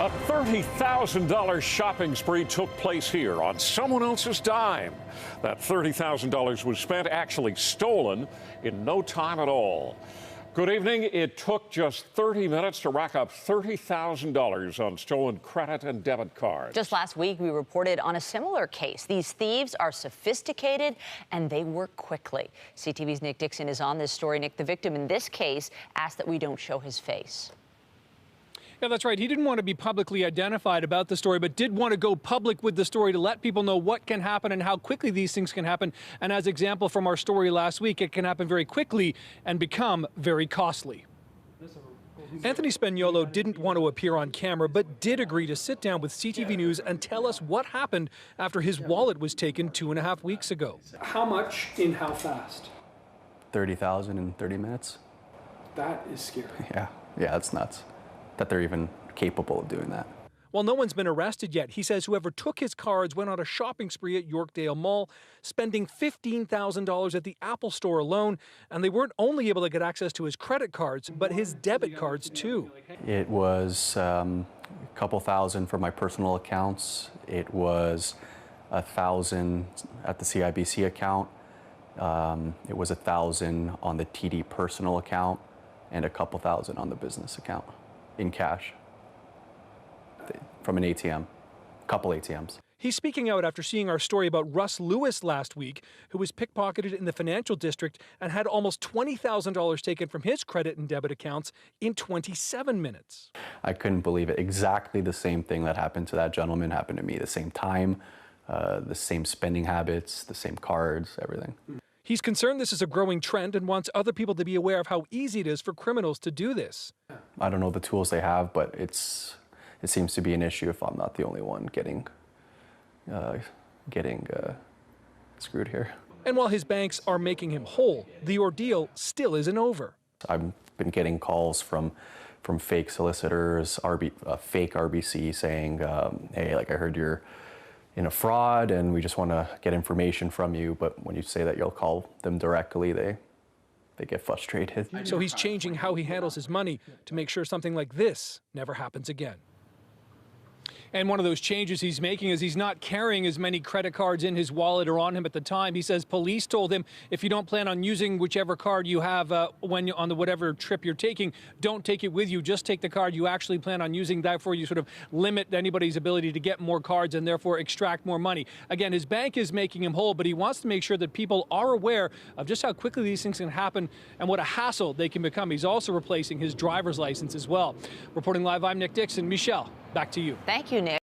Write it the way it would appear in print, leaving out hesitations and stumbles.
A $30,000 shopping spree took place here on someone else's dime. That $30,000 was spent, actually stolen, in no time at all. Good evening. It took just 30 minutes to rack up $30,000 on stolen credit and debit cards. Just last week, we reported on a similar case. These thieves are sophisticated and they work quickly. CTV's Nick Dixon is on this story. Nick, the victim in this case asked that we don't show his face. Yeah, that's right. He didn't want to be publicly identified about the story, but did want to go public with the story to let people know what can happen and how quickly these things can happen. And as example from our story last week, it can happen very quickly and become very costly. Anthony Spagnolo didn't want to appear on camera, but did agree to sit down with CTV News and tell us what happened after his wallet was taken 2.5 weeks ago. How much in how fast? 30,000 in 30 minutes. That is scary. Yeah, it's nuts that they're even capable of doing that. While no one's been arrested yet, he says whoever took his cards went on a shopping spree at Yorkdale Mall, spending $15,000 at the Apple Store alone, and they weren't only able to get access to his credit cards, but his debit cards too. It was a couple thousand for my personal accounts. It was $1,000 at the CIBC account. It was $1,000 on the TD personal account, and a couple thousand on the business account in cash from an ATM, couple ATMs. He's speaking out after seeing our story about Russ Lewis last week, who was pickpocketed in the financial district and had almost $20,000 taken from his credit and debit accounts in 27 minutes. I couldn't believe it. Exactly the same thing that happened to that gentleman happened to me. The same time, the same spending habits, the same cards, everything. He's concerned this is a growing trend and wants other people to be aware of how easy it is for criminals to do this. I don't know the tools they have, but it seems to be an issue if I'm not the only one getting screwed here. And while his banks are making him whole, the ordeal still isn't over. I've been getting calls from fake solicitors, fake RBC saying, hey, like I heard you're in a fraud and we just want to get information from you. But when you say that you'll call them directly, they get frustrated. So he's changing how he handles his money to make sure something like this never happens again. And one of those changes he's making is he's not carrying as many credit cards in his wallet or on him at the time. He says police told him if you don't plan on using whichever card you have when you're on whatever trip you're taking, don't take it with you. Just take the card you actually plan on using. Therefore, you sort of limit anybody's ability to get more cards and therefore extract more money. Again, his bank is making him whole, but he wants to make sure that people are aware of just how quickly these things can happen and what a hassle they can become. He's also replacing his driver's license as well. Reporting live, I'm Nick Dixon. Michelle, back to you. Thank you, Nick.